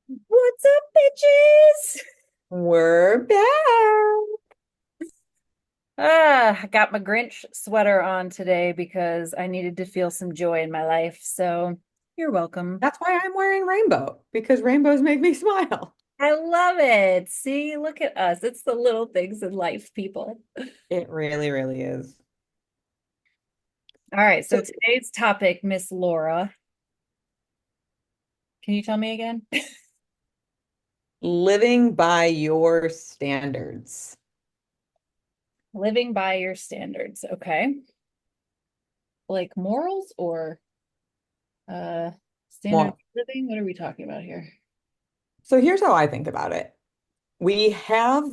What's up, bitches? We're back. I got my Grinch sweater on today because I needed to feel some joy in my life. So you're welcome. That's why I'm wearing rainbow, because rainbows make me smile. I love it. See, look at us. It's the little things in life, people. It really, really is. All right. So So today's topic, Miss Laura, can you tell me again? living by your standards. Living by your standards. Okay. Like morals or uh standard of Well, living? What are we talking about here? so here's how I think about it. We have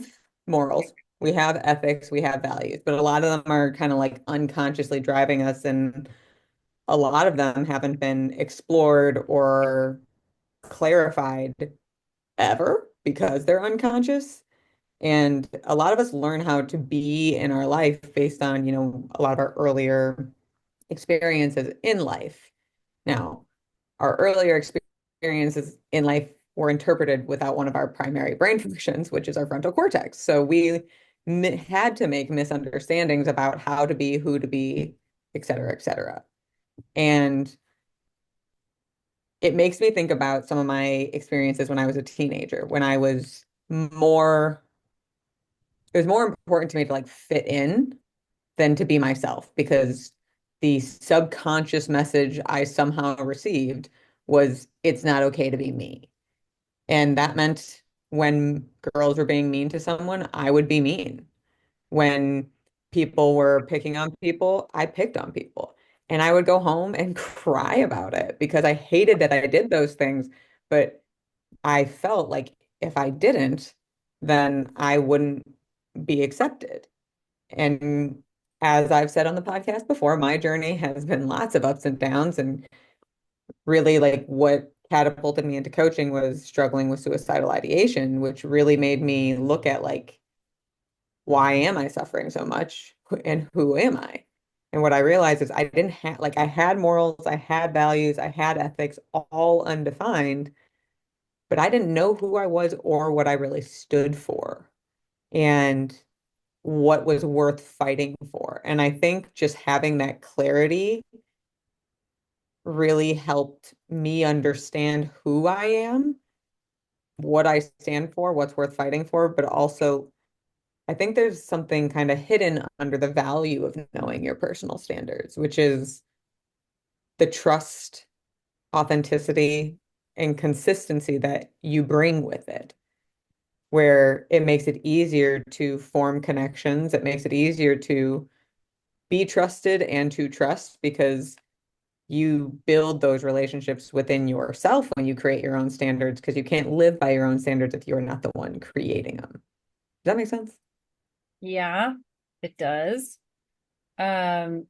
morals, we have ethics, we have values, but a lot of them are kind of like unconsciously driving us, and a lot of them haven't been explored or clarified ever because they're unconscious. And a lot of us learn how to be in our life based on, a lot of our earlier experiences in life. Now, our earlier experiences in life were interpreted without one of our primary brain functions, which is our frontal cortex. So we had to make misunderstandings about how to be, who to be, et cetera, et cetera. And it makes me think about some of my experiences when I was a teenager, when I was more it was more important to me to like fit in than to be myself, because the subconscious message I somehow received was it's not okay to be me. And that meant when girls were being mean to someone, I would be mean. When people were picking on people, I picked on people. And I would go home and cry about it because I hated that I did those things. But I felt like if I didn't, then I wouldn't be accepted. And as I've said on the podcast before, my journey has been lots of ups and downs. And really, like, what catapulted me into coaching was struggling with suicidal ideation, which really made me look at, like, why am I suffering so much and who am I? And what I realized is I didn't have, like, I had morals, I had values, I had ethics, all undefined, but I didn't know who I was or what I really stood for. And what was worth fighting for. And I think just having that clarity really helped me understand who I am, what I stand for, what's worth fighting for, but also I think there's something kind of hidden under the value of knowing your personal standards, which is the trust, authenticity, and consistency that you bring with it, where it makes it easier to form connections. It makes it easier to be trusted and to trust because you build those relationships within yourself when you create your own standards, because you can't live by your own standards if you're not the one creating them. Does that make sense? Yeah, it does. Um,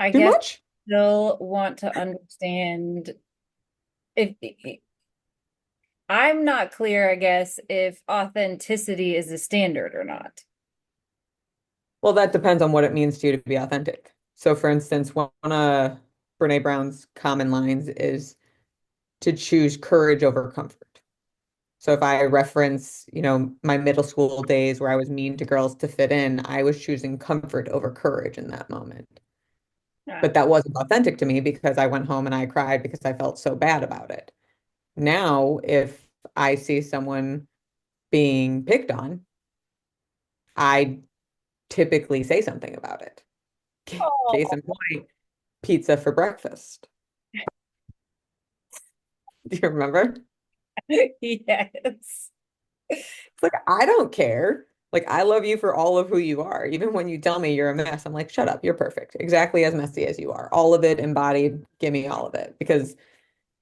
I Too guess much? still want to understand if I'm not clear, I guess, if authenticity is a standard or not. Well, that depends on what it means to you to be authentic. So, for instance, one of Brene Brown's common lines is to choose courage over comfort. So if I reference, my middle school days where I was mean to girls to fit in, I was choosing comfort over courage in that moment. Yeah. But that wasn't authentic to me because I went home and I cried because I felt so bad about it. Now, if I see someone being picked on, I typically say something about it. Case in Oh, point, pizza for breakfast. Do you remember? yes. It's like, I don't care. Like, I love you for all of who you are. Even when you tell me you're a mess, I'm like, shut up, you're perfect. Exactly as messy as you are. All of it embodied. Give me all of it. Because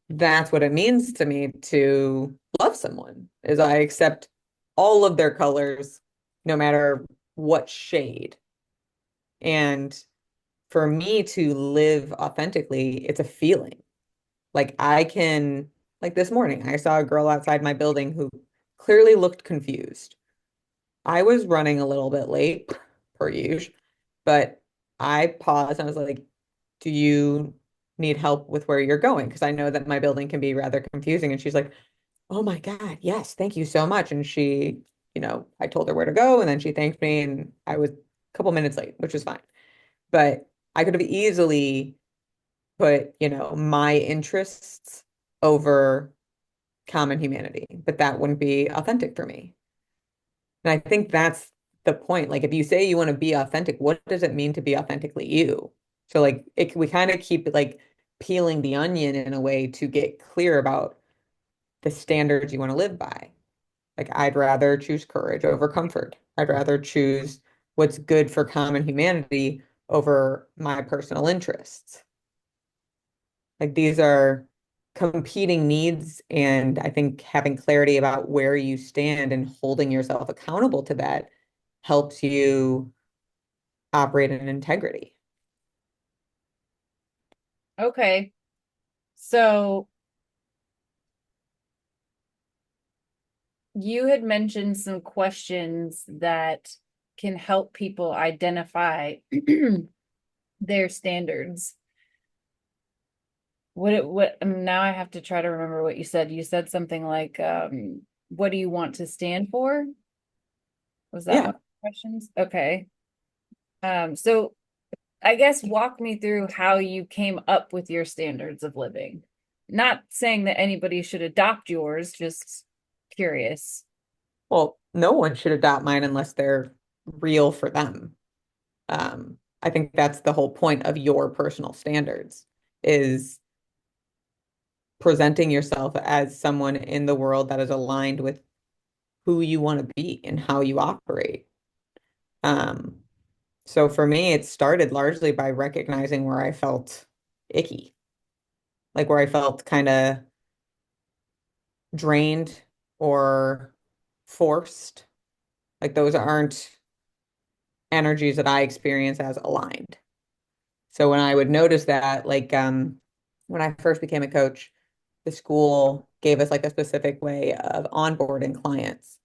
that's what it means to me to love someone, is I accept all of their colors, no matter what shade. And for me to live authentically, it's a feeling. Like, I can, like, this morning, I saw a girl outside my building who clearly looked confused. I was running a little bit late, per usual, but I paused and I was like, do you need help with where you're going? Because I know that my building can be rather confusing. And she's like, oh my God, yes, thank you so much. And she, I told her where to go and then she thanked me and I was a couple minutes late, which was fine. But I could have easily put, my interests over common humanity, but that wouldn't be authentic for me. And I think that's the point. Like, if you say you want to be authentic, what does it mean to be authentically you? So, like, we kind of keep like peeling the onion in a way to get clear about the standards you want to live by. Like, I'd rather choose courage over comfort. I'd rather choose what's good for common humanity over my personal interests. Like, these are competing needs, and I think having clarity about where you stand and holding yourself accountable to that helps you operate in integrity. Okay. So you had mentioned some questions that can help people identify their standards. Now I have to try to remember what you said. You said something like, what do you want to stand for? Was that one Yeah. of the questions? Okay. So I guess walk me through how you came up with your standards of living. Not saying that anybody should adopt yours, just curious. Well, no one should adopt mine unless they're real for them. I think that's the whole point of your personal standards is presenting yourself as someone in the world that is aligned with who you want to be and how you operate. Um, so for me, it started largely by recognizing where I felt icky, like where I felt kind of drained or forced. Like those aren't energies that I experience as aligned. So when I would notice that, like when I first became a coach, the school gave us like a specific way of onboarding clients,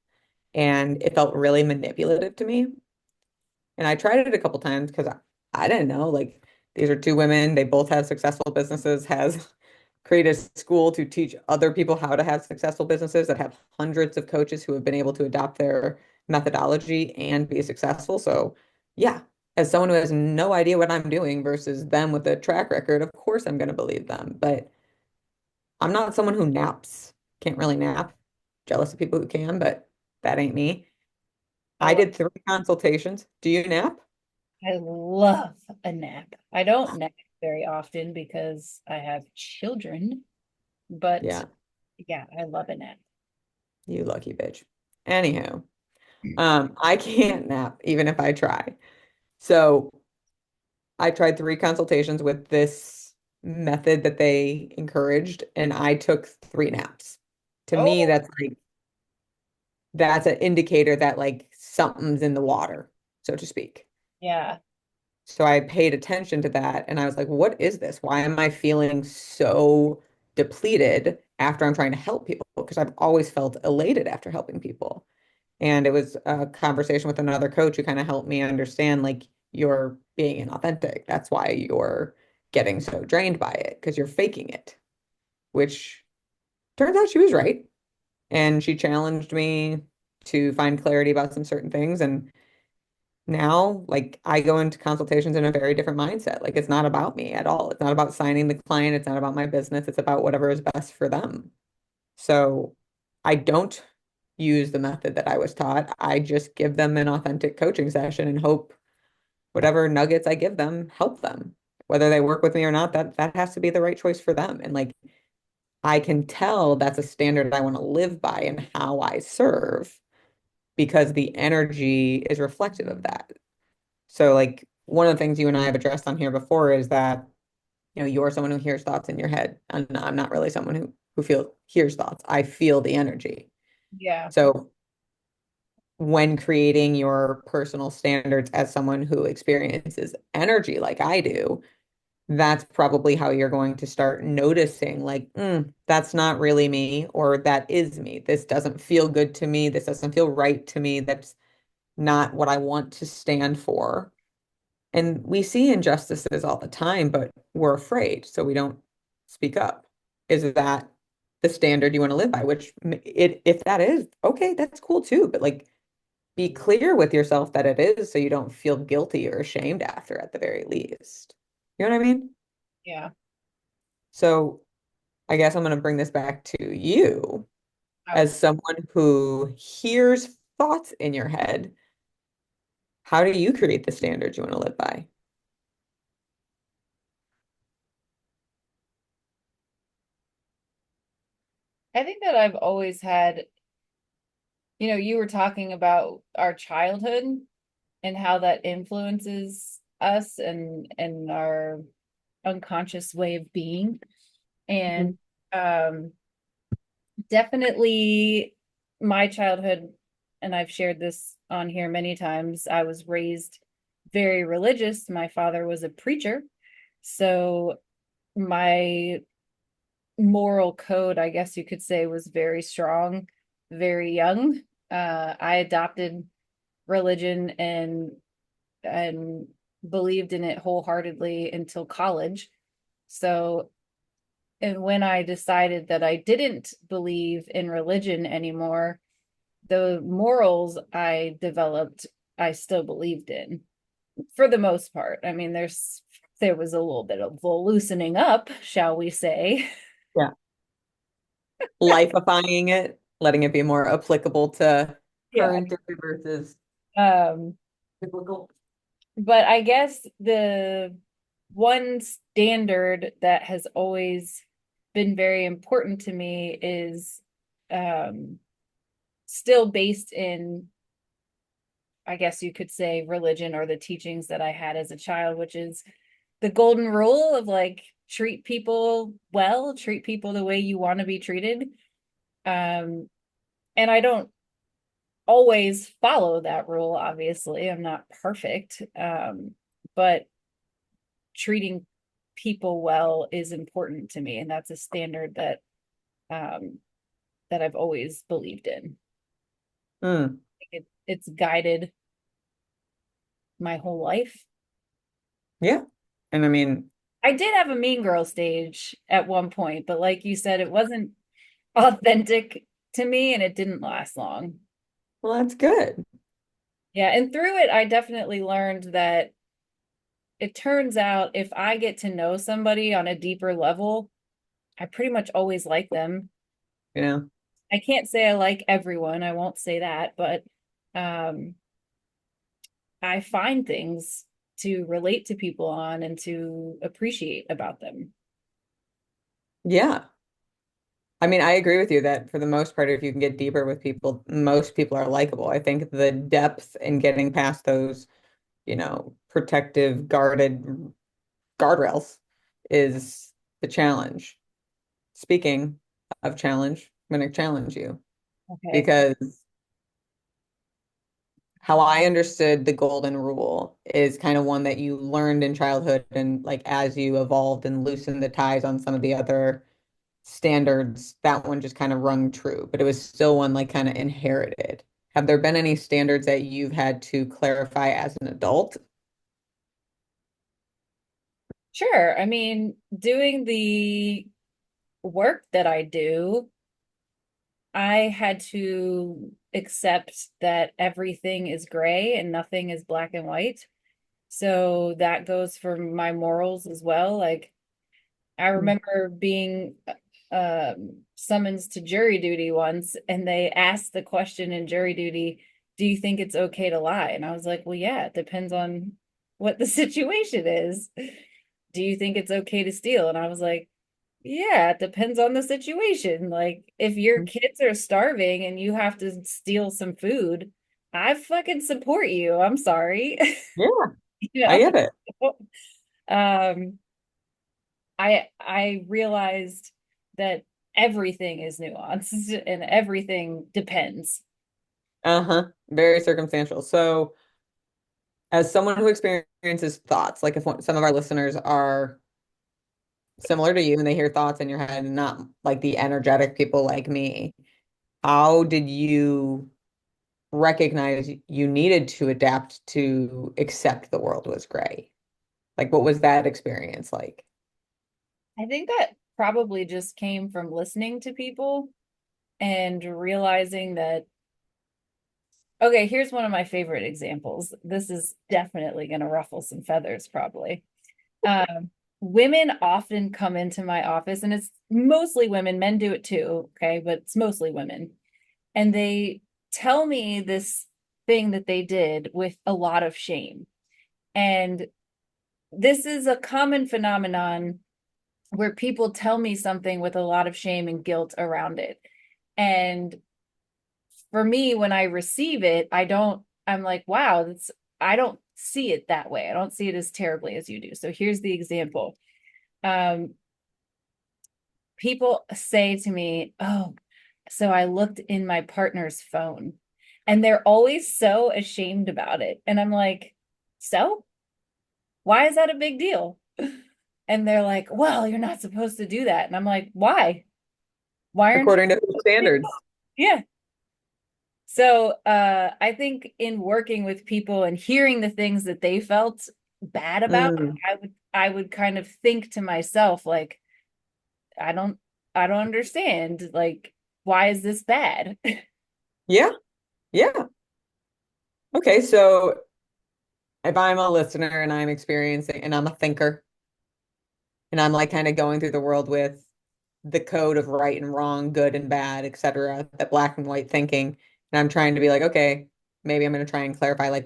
and it felt really manipulative to me. And I tried it a couple times because I didn't know. Like these are two women, they both have successful businesses, has created a school to teach other people how to have successful businesses that have hundreds of coaches who have been able to adopt their methodology and be successful. So yeah, as someone who has no idea what I'm doing versus them with a track record, of course I'm going to believe them. But I'm not someone who naps. Can't really nap. Jealous of people who can, but that ain't me. I I love did 3 consultations. Do you nap? I love a nap. I don't nap very often because I have children, but Yeah, yeah, I love a nap. you lucky bitch. Anyhow, I can't nap even if I try. So I tried 3 consultations with this method that they encouraged, and I took 3 naps. To me, Oh, that's an indicator that like something's in the water, so to speak. yeah. So I paid attention to that and I was like, what is this? Why am I feeling so depleted after I'm trying to help people? Because I've always felt elated after helping people. And it was a conversation with another coach who kind of helped me understand like you're being inauthentic. That's why you're getting so drained by it because you're faking it, which turns out she was right. And she challenged me to find clarity about some certain things. And now, like, I go into consultations in a very different mindset. Like, it's not about me at all. It's not about signing the client. It's not about my business. It's about whatever is best for them. So I don't use the method that I was taught. I just give them an authentic coaching session and hope whatever nuggets I give them help them. Whether they work with me or not, that has to be the right choice for them. And like I can tell that's a standard I want to live by and how I serve because the energy is reflective of that. So like one of the things you and I have addressed on here before is that, you're someone who hears thoughts in your head. And I'm not really someone who hears thoughts. I feel the energy. Yeah. So when creating your personal standards as someone who experiences energy like I do, that's probably how you're going to start noticing like, that's not really me, or that is me. This doesn't feel good to me. This doesn't feel right to me. That's not what I want to stand for. And we see injustices all the time, but we're afraid, so we don't speak up. Is that the standard you want to live by, which if that is okay, that's cool too. But like be clear with yourself that it is so you don't feel guilty or ashamed after at the very least. You know what I mean? Yeah. So I guess I'm going to bring this back to you Oh, as someone who hears thoughts in your head. How do you create the standards you want to live by? I think that I've always had, you were talking about our childhood and how that influences us and our unconscious way of being. Mhm. And um definitely my childhood, and I've shared this on here many times, I was raised very religious. My father was a preacher. So my moral code, I guess you could say, was very strong, very young. I adopted religion and believed in it wholeheartedly until college. So, and when I decided that I didn't believe in religion anymore, the morals I developed, I still believed in for the most part. I mean, there was a little bit of loosening up, shall we say. Yeah. Lififying it, letting it be more applicable to Yeah. current day versus Um, biblical. but I guess the one standard that has always been very important to me is um, still based in, I guess you could say, religion or the teachings that I had as a child, which is the golden rule of like treat people well, treat people the way you want to be treated. Um, and I don't always follow that rule, obviously. I'm not perfect. But treating people well is important to me, and that's a standard um that I've always believed in. Mm, It's guided my whole life. yeah. And I mean, I did have a mean girl stage at one point, but like you said, it wasn't authentic to me and it didn't last long. well, that's good. Yeah, and through it, I definitely learned that it turns out if I get to know somebody on a deeper level, I pretty much always like them. You know, I can't say I like everyone, I won't say that, but um, I find things to relate to people on and to appreciate about them. yeah. I mean, I agree with you that for the most part, if you can get deeper with people, most people are likable. I think the depth in getting past those, protective, guarded guardrails is the challenge. Speaking of challenge, I'm going to challenge you Okay. because how I understood the golden rule is kind of one that you learned in childhood and like as you evolved and loosened the ties on some of the other standards, that one just kind of rung true, but it was still one like kind of inherited. Have there been any standards that you've had to clarify as an adult? Sure. I mean, doing the work that I do, I had to accept that everything is gray and nothing is black and white. So that goes for my morals as well. Like, I remember being summoned to jury duty once, and they asked the question in jury duty, do you think it's okay to lie? And I was like, well, yeah, it depends on what the situation is. Do you think it's okay to steal? And I was like, yeah, it depends on the situation. Like, if your kids are starving and you have to steal some food, I fucking support you. I'm sorry. Yeah, You I get it. know? Um, I realized that everything is nuanced and everything depends. Uh-huh. Very circumstantial. So, as someone who experiences thoughts, like if some of our listeners are similar to you and they hear thoughts in your head and not like the energetic people like me, how did you recognize you needed to adapt to accept the world was gray? Like, what was that experience like? I think that probably just came from listening to people and realizing that, okay, here's one of my favorite examples. This is definitely going to ruffle some feathers, probably. Um, Women often come into my office, and it's mostly women, men do it too, okay, but it's mostly women. And they tell me this thing that they did with a lot of shame. And this is a common phenomenon where people tell me something with a lot of shame and guilt around it. And for me, when I receive it, I'm like, wow, I don't see it that way. I don't see it as terribly as you do. So here's the example. Um, People say to me, oh, so I looked in my partner's phone, and they're always so ashamed about it. And I'm like, so why is that a big deal? And they're like, well, you're not supposed to do that. And I'm like, why? Why aren't According to whose you? standards? Yeah. So I think in working with people and hearing the things that they felt bad about, Mm. I would kind of think to myself, like, I don't I don't understand. Like, why is this bad? Yeah, yeah. Okay, so if I'm a listener and I'm experiencing and I'm a thinker and I'm like kind of going through the world with the code of right and wrong, good and bad, etc., that black and white thinking, and I'm trying to be like, okay, maybe I'm going to try and clarify like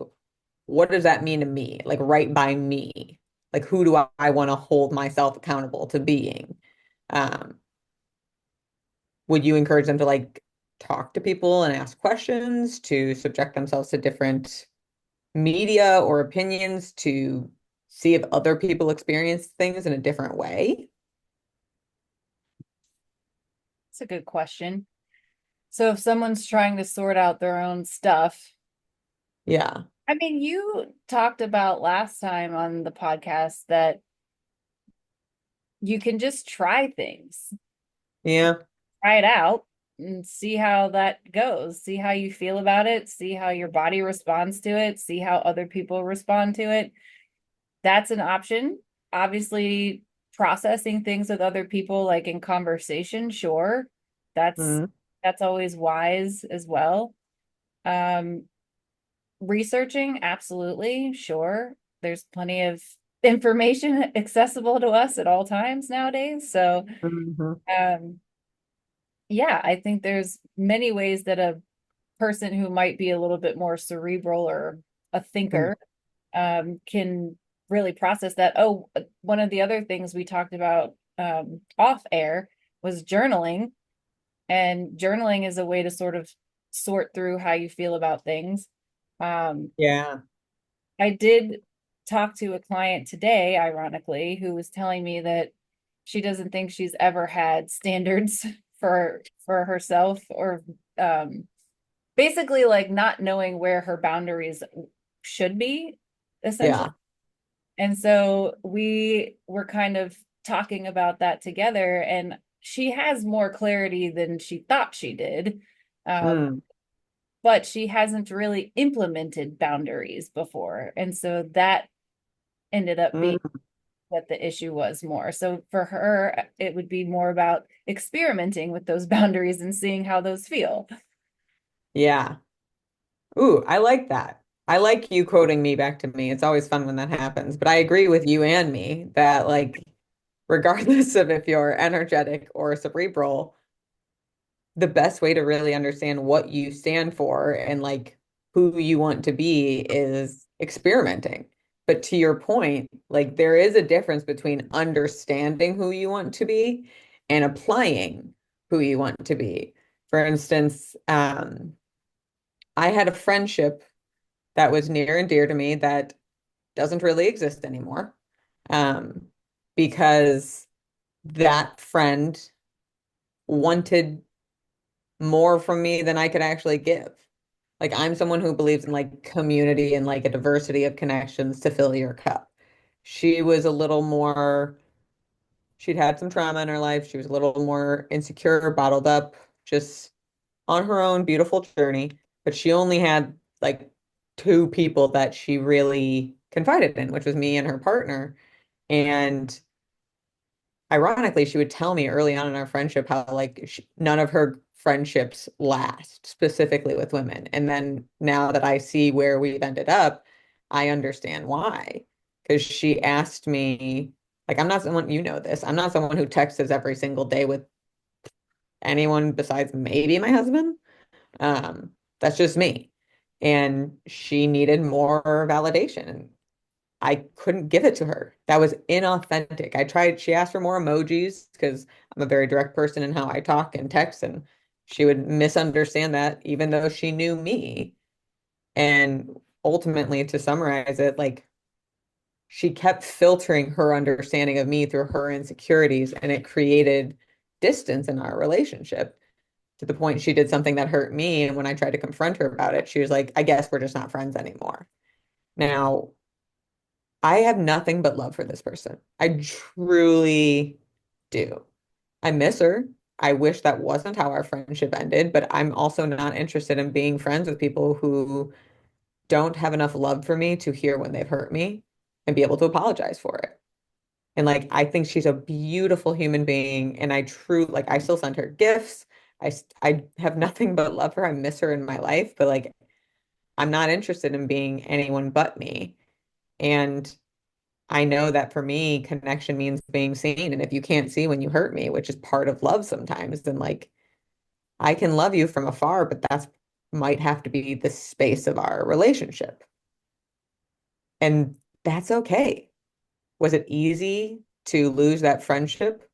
what does that mean to me? Like right by me. Like who do I want to hold myself accountable to being? Um, would you encourage them to like talk to people and ask questions, to subject themselves to different media or opinions to see if other people experience things in a different way? It's a good question. So if someone's trying to sort out their own stuff, Yeah. I mean, you talked about last time on the podcast that you can just try things, Yeah. try it out and see how that goes, see how you feel about it, see how your body responds to it, see how other people respond to it. That's an option. Obviously, processing things with other people, like in conversation, sure. That's Mm. that's always wise as well. Um, Researching, absolutely, sure. There's plenty of information accessible to us at all times nowadays. So, Mhm. um, yeah, I think there's many ways that a person who might be a little bit more cerebral or a Mm. thinker can really process that. Oh, one of the other things we talked about off air was journaling, and journaling is a way to sort of sort through how you feel about things. Um, Yeah. I did talk to a client today, ironically, who was telling me that she doesn't think she's ever had standards for herself, or basically like not knowing where her boundaries should be, essentially. Yeah. And so we were kind of talking about that together, and she has more clarity than she thought she did. Um, Mm. but she hasn't really implemented boundaries before. And so that ended up being Mm. what the issue was more. So for her, it would be more about experimenting with those boundaries and seeing how those feel. Yeah. Ooh, I like that. I like you quoting me back to me. It's always fun when that happens. But I agree with you and me that like regardless of if you're energetic or cerebral, the best way to really understand what you stand for and like who you want to be is experimenting. But to your point, like there is a difference between understanding who you want to be and applying who you want to be. For instance, I had a friendship that was near and dear to me that doesn't really exist anymore. Um, because that friend wanted more from me than I could actually give. Like I'm someone who believes in like community and like a diversity of connections to fill your cup. She was a little more, she'd had some trauma in her life. She was a little more insecure, bottled up, just on her own beautiful journey. But she only had like two people that she really confided in, which was me and her partner. And ironically, she would tell me early on in our friendship how like none of her friendships last, specifically with women. And then now that I see where we've ended up, I understand why. Because she asked me, like, I'm not someone, you know this, I'm not someone who texts every single day with anyone besides maybe my husband. That's just me. And she needed more validation. And I couldn't give it to her. That was inauthentic. I tried, she asked for more emojis because I'm a very direct person in how I talk and text, and she would misunderstand that even though she knew me. And ultimately, to summarize it, like she kept filtering her understanding of me through her insecurities, and it created distance in our relationship to the point she did something that hurt me. And when I tried to confront her about it, she was like, I guess we're just not friends anymore. Now, I have nothing but love for this person. I truly do. I miss her. I wish that wasn't how our friendship ended, but I'm also not interested in being friends with people who don't have enough love for me to hear when they've hurt me and be able to apologize for it. And like, I think she's a beautiful human being, and I still send her gifts. I have nothing but love for her. I miss her in my life, but like, I'm not interested in being anyone but me. And I know that for me, connection means being seen. And if you can't see when you hurt me, which is part of love sometimes, then like I can love you from afar, but that's might have to be the space of our relationship. And that's okay. Was it easy to lose that friendship?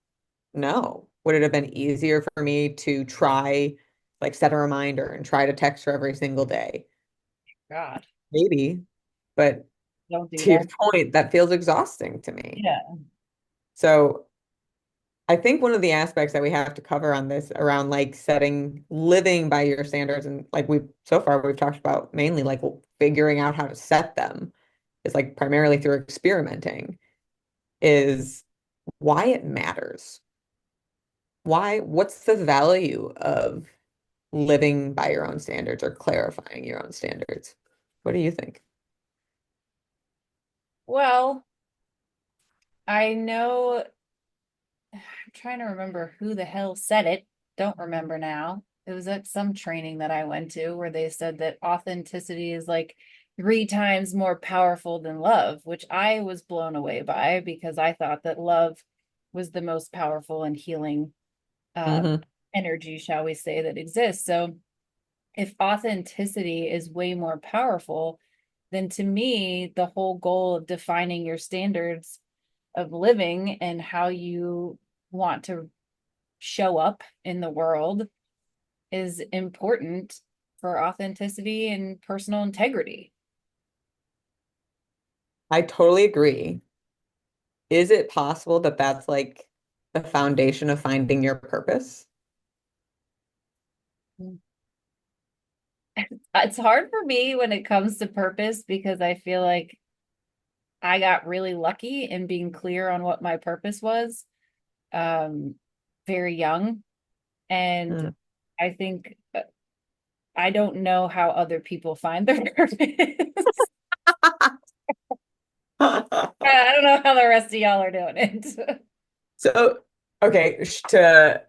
No. Would it have been easier for me to try, like set a reminder and try to text her every single day? God, Maybe. But don't do to your that. point, that feels exhausting to me. Yeah. So I think one of the aspects that we have to cover on this around like living by your standards, and like so far we've talked about mainly like figuring out how to set them is like primarily through experimenting, is why it matters. What's the value of living by your own standards or clarifying your own standards? What do you think? Well, I know I'm trying to remember who the hell said it. Don't remember now. It was at some training that I went to where they said that authenticity is like 3 times more powerful than love, which I was blown away by because I thought that love was the most powerful and healing uh, Hmm. energy, shall we say, that exists. So if authenticity is way more powerful, then to me, the whole goal of defining your standards of living and how you want to show up in the world is important for authenticity and personal integrity. I totally agree. Is it possible that that's like the foundation of finding your purpose? It's hard for me when it comes to purpose because I feel like I got really lucky in being clear on what my purpose was um, very young. And Hmm. I think I don't know how other people find their purpose. I don't know how the rest of y'all are doing it. So, okay, to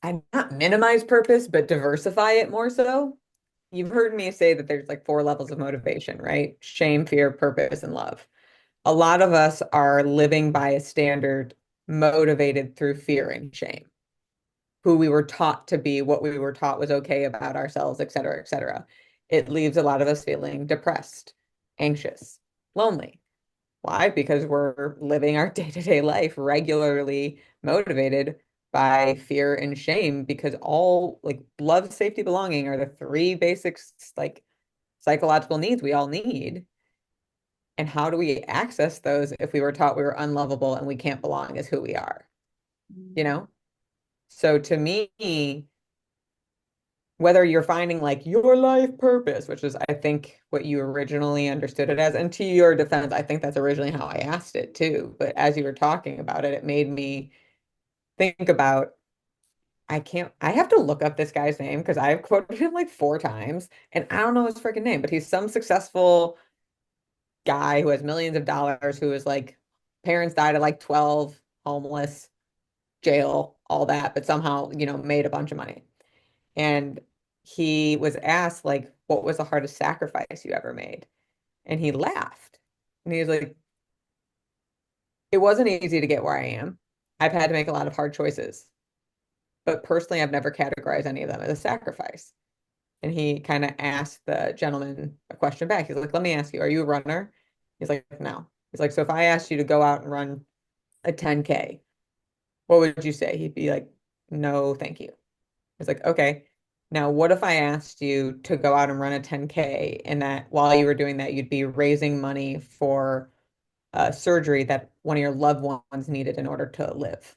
I not minimize purpose, but diversify it more so. You've heard me say that there's like 4 levels of motivation, right? Shame, fear, purpose, and love. A lot of us are living by a standard motivated through fear and shame, who we were taught to be, what we were taught was okay about ourselves, et cetera, et cetera. It leaves a lot of us feeling depressed, anxious, lonely. Why? Because we're living our day-to-day life regularly motivated by fear and shame, because all like love, safety, belonging are the 3 basic like psychological needs we all need. And how do we access those if we were taught we were unlovable and we can't belong as who we are, you know? So to me, whether you're finding like your life purpose, which is, I think, what you originally understood it as, and to your defense, I think that's originally how I asked it too. But as you were talking about it, it made me think about, I have to look up this guy's name because I've quoted him like 4 times and I don't know his freaking name, but he's some successful guy who has millions of dollars, who is like, parents died at like 12. homeless, jail, all that, but somehow, made a bunch of money. And he was asked, like, what was the hardest sacrifice you ever made? And he laughed. And he was like, it wasn't easy to get where I am. I've had to make a lot of hard choices, but personally, I've never categorized any of them as a sacrifice. And he kind of asked the gentleman a question back. He's like, let me ask you, are you a runner? He's like, no. He's like, so if I asked you to go out and run a 10K, what would you say? He'd be like, no, thank you. It's like, okay. Now, what if I asked you to go out and run a 10K and that while you were doing that, you'd be raising money for surgery that one of your loved ones needed in order to live?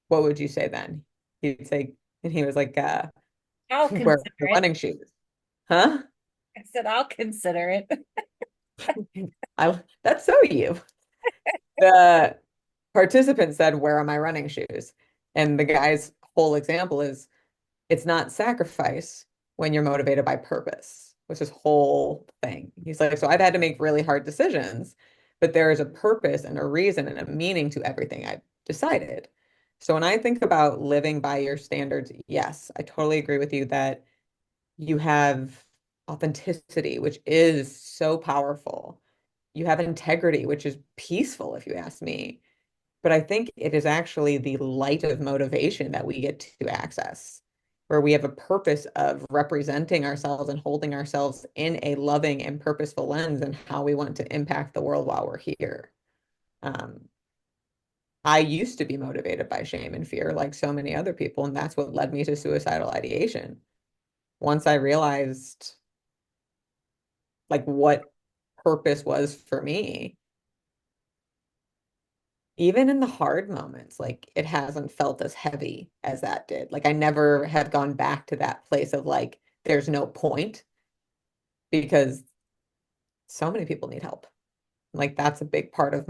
What would you say then? He'd say, and he was like, I'll wear consider the it. running shoes. Huh? I said I'll consider it. That's so you. The participant said, where are my running shoes? And the guy's whole example is it's not sacrifice when you're motivated by purpose, was his whole thing. He's like, so I've had to make really hard decisions, but there is a purpose and a reason and a meaning to everything I've decided. So when I think about living by your standards, yes, I totally agree with you that you have authenticity, which is so powerful. You have integrity, which is peaceful, if you ask me. But I think it is actually the light of motivation that we get to access, where we have a purpose of representing ourselves and holding ourselves in a loving and purposeful lens and how we want to impact the world while we're here. Um, I used to be motivated by shame and fear, like so many other people, and that's what led me to suicidal ideation. Once I realized like what purpose was for me, even in the hard moments, like it hasn't felt as heavy as that did. Like I never have gone back to that place of like, there's no point because so many people need help. Like that's a big part of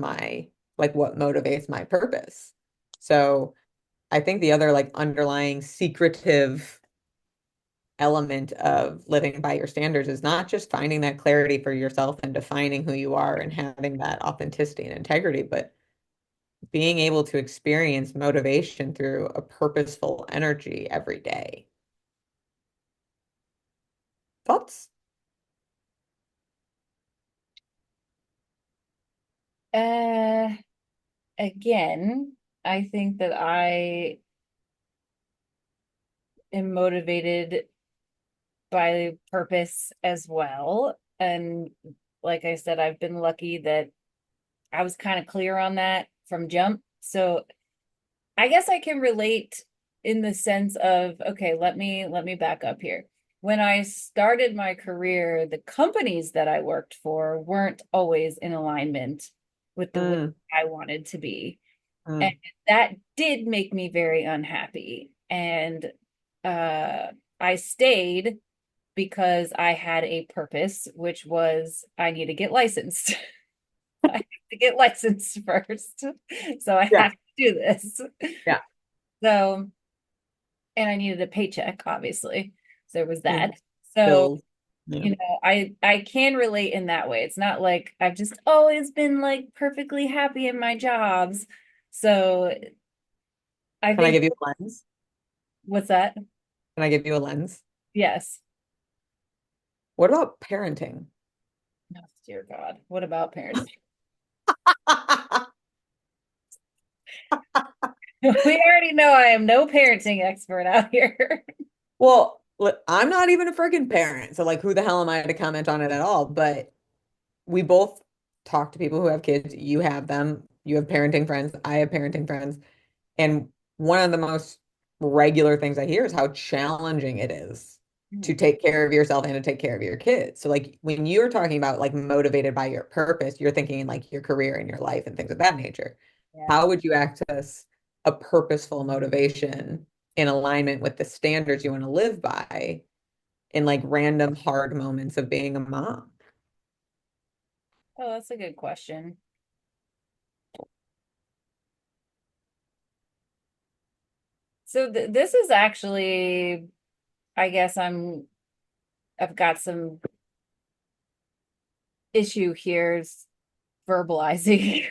like what motivates my purpose. So I think the other like underlying secretive element of living by your standards is not just finding that clarity for yourself and defining who you are and having that authenticity and integrity, but being able to experience motivation through a purposeful energy every day. Thoughts? Uh, Again, I think that I am motivated by purpose as well. And like I said, I've been lucky that I was kind of clear on that from jump. So I guess I can relate in the sense of, okay, let me back up here. When I started my career, the companies that I worked for weren't always in alignment with the way Mm, I wanted to be. And mm, that did make me very unhappy. And uh I stayed because I had a purpose, which was I need to get licensed. I have to get licensed first. So I yeah, have to do this. yeah. So, and I needed a paycheck, obviously. So there was Mm. that. So, Bills. Yeah. I can relate in that way. It's not like I've just always been like perfectly happy in my jobs. So I Can I think give you a lens? what's that? Can I give you a lens? Yes. What about parenting? Oh, dear God. What about parenting? We already know I am no parenting expert out here. Well, look, I'm not even a freaking parent, so like, who the hell am I to comment on it at all? But we both talk to people who have kids. You have them. You have parenting friends. I have parenting friends. And one of the most regular things I hear is how challenging it is to Hmm. take care of yourself and to take care of your kids. So like when you're talking about like motivated by your purpose, you're thinking in like your career and your life and things of that nature. Yeah. How would you access a purposeful motivation in alignment with the standards you want to live by in like random hard moments of being a mom? Oh, that's a good question. So this is actually, I guess I've got some issue here verbalizing.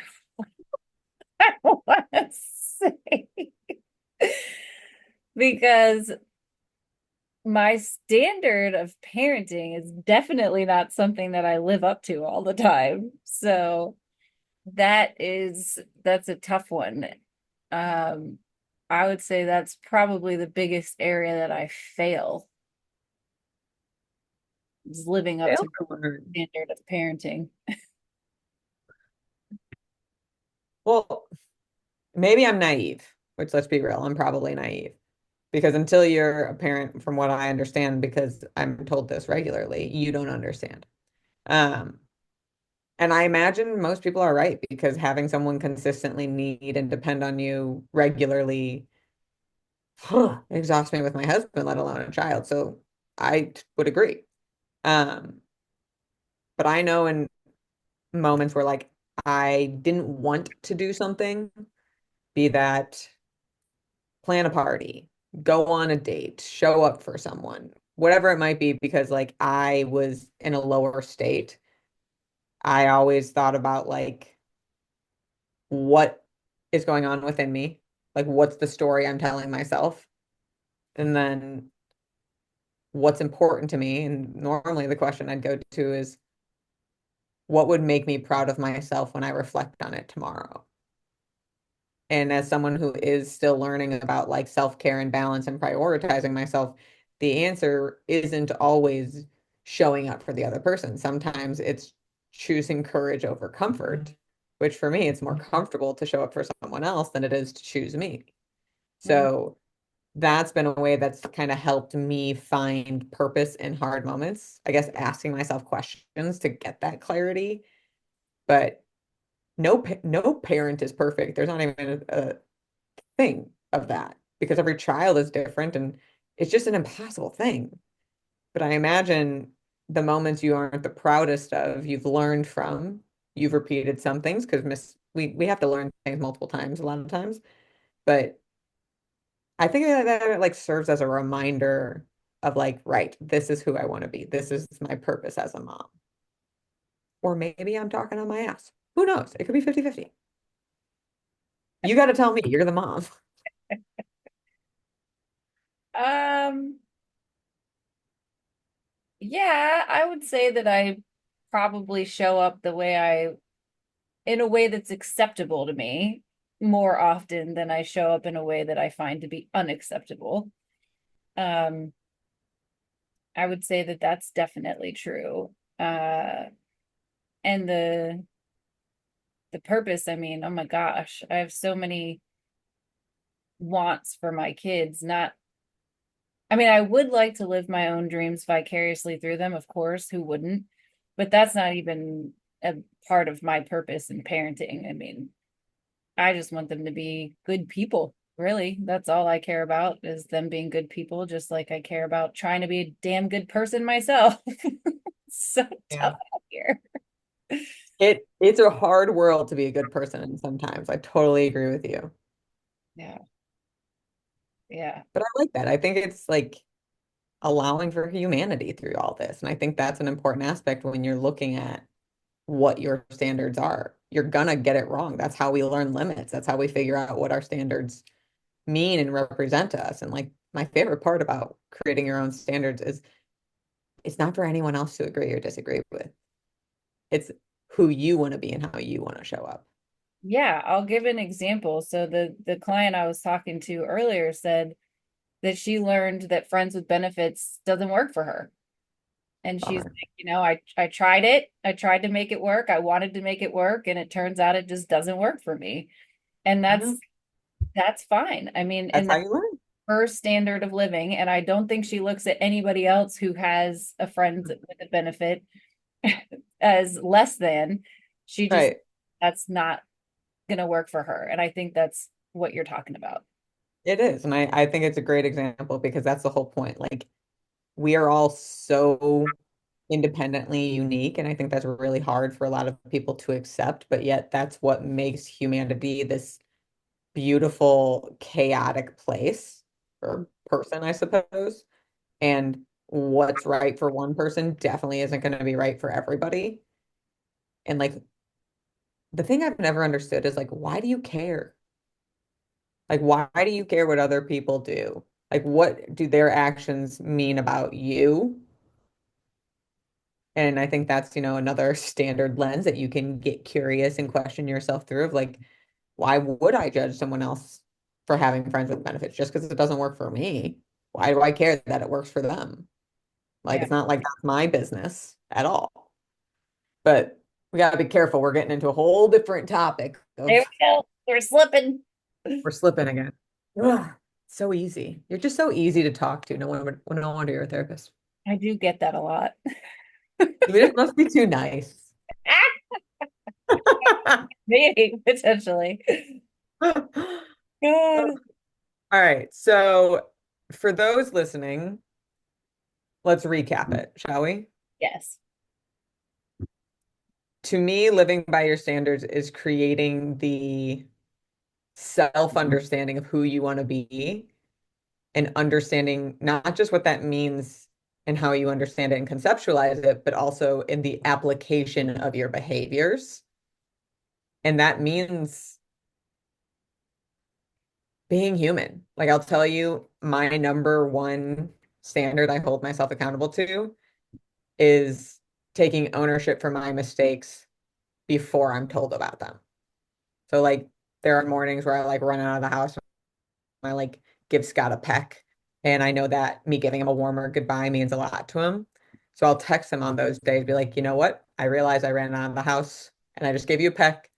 want to say because my standard of parenting is definitely not something that I live up to all the time. So that's a tough one. Um, I would say that's probably the biggest area that I fail is living up Fail to to learn. my standard of parenting. Well, maybe I'm naive, which let's be real, I'm probably naive. Because until you're a parent, from what I understand, because I'm told this regularly, you don't understand. Um, and I imagine most people are right because having someone consistently need and depend on you regularly exhausts me with my husband, let alone a child. So would agree. Um, but I know in moments where like I didn't want to do something, be that plan a party, go on a date, show up for someone, whatever it might be, because like I was in a lower state. I always thought about like what is going on within me, like what's the story I'm telling myself, and then what's important to me. And normally the question I'd go to is what would make me proud of myself when I reflect on it tomorrow? And as someone who is still learning about like self-care and balance and prioritizing myself, the answer isn't always showing up for the other person. Sometimes it's choosing courage over comfort, which for me, it's more comfortable to show up for someone else than it is to choose me. Mm. So that's been a way that's kind of helped me find purpose in hard moments. I guess asking myself questions to get that clarity. But no parent is perfect. There's not even a thing of that because every child is different and it's just an impossible thing. But I imagine the moments you aren't the proudest of, you've learned from, you've repeated some things because we have to learn things multiple times a lot of times. But I think that like serves as a reminder of like, right, this is who I want to be. This is my purpose as a mom. Or maybe I'm talking on my ass. Who knows? It could be 50-50. You got to tell me, you're the mom. Um, yeah, I would say that I probably show up in a way that's acceptable to me more often than I show up in a way that I find to be unacceptable. Um, I would say that that's definitely true. Uh, and the purpose, I mean, oh my gosh, I have so many wants for my kids. Not, I mean, I would like to live my own dreams vicariously through them, of course, who wouldn't? But that's not even a part of my purpose in parenting. I mean, I just want them to be good people. Really, that's all I care about is them being good people, just like I care about trying to be a damn good person myself. So tough Yeah. out here. It's a hard world to be a good person and sometimes. I totally agree with you. Yeah, yeah, But I like that. I think it's like allowing for humanity through all this. And I think that's an important aspect when you're looking at what your standards are. You're gonna get it wrong. That's how we learn limits. That's how we figure out what our standards mean and represent to us. And like my favorite part about creating your own standards is it's not for anyone else to agree or disagree with. It's who you want to be and how you want to show up. yeah. I'll give an example. So the client I was talking to earlier said that she learned that friends with benefits doesn't work for her. And she's Bummer. like, I tried it. I tried to make it work. I wanted to make it work, and it turns out it just doesn't work for me. And I know. that's fine. I mean, That's and how that's you learn. her standard of living. And I don't think she looks at anybody else who has a friend with a benefit as less than. She just Right. that's not gonna work for her. And I think that's what you're talking about. It is. And I think it's a great example because that's the whole point. Like we are all so independently unique. And I think that's really hard for a lot of people to accept. But yet that's what makes humanity this beautiful, chaotic place or person, I suppose. And what's right for one person definitely isn't going to be right for everybody. And like the thing I've never understood is like, why do you care? Like, why do you care what other people do? Like, what do their actions mean about you? And I think that's, another standard lens that you can get curious and question yourself through of like, why would I judge someone else for having friends with benefits just because it doesn't work for me? Why do I care that it works for them? Like, Yeah. it's not like that's my business at all. But we got to be careful. We're getting into a whole different topic There of we go. We're slipping. we're slipping again. Ugh, so easy. You're just so easy to talk to. No wonder you're a therapist. I do get that a lot. You just must be too nice. Maybe, potentially. All God. right. So for those listening, let's recap it, shall we? Yes. To me, living by your standards is creating the self-understanding of who you want to be and understanding not just what that means and how you understand it and conceptualize it, but also in the application of your behaviors. And that means being human. Like I'll tell you, my number one standard I hold myself accountable to is taking ownership for my mistakes before I'm told about them. So like there are mornings where I like run out of the house and I like give Scott a peck. And I know that me giving him a warmer goodbye means a lot to him. So I'll text him on those days, be like, you know what? I realized I ran out of the house and I just gave you a peck.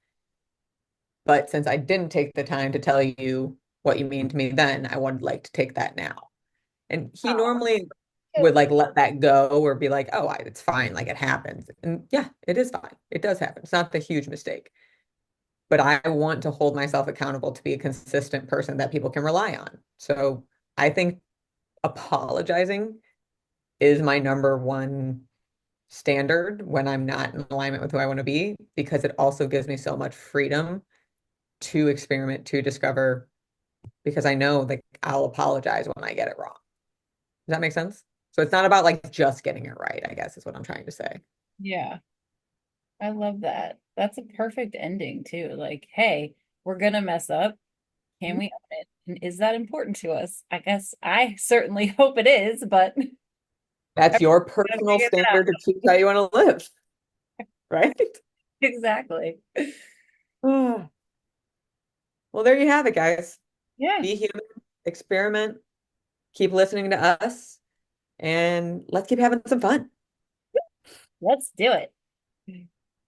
But since I didn't take the time to tell you what you mean to me then, I would like to take that now. And he Oh, normally would cute. like let that go or be like, oh, it's fine. Like it happens. And yeah, it is fine. It does happen. It's not the huge mistake. But I want to hold myself accountable to be a consistent person that people can rely on. So I think apologizing is my number one standard when I'm not in alignment with who I want to be, because it also gives me so much freedom to experiment, to discover, because I know like I'll apologize when I get it wrong. Does that make sense? So it's not about like just getting it right, I guess is what I'm trying to say. Yeah, I love that. That's a perfect ending too. Like, hey, we're gonna mess up. Can we own it? And is that important to us? I guess I certainly hope it is, but That's your everyone's gonna personal figure that standard to out. choose how you want to live, right? Exactly. Well, there you have it, guys. Yeah, Be human, experiment, keep listening to us, and let's keep having some fun. let's do it.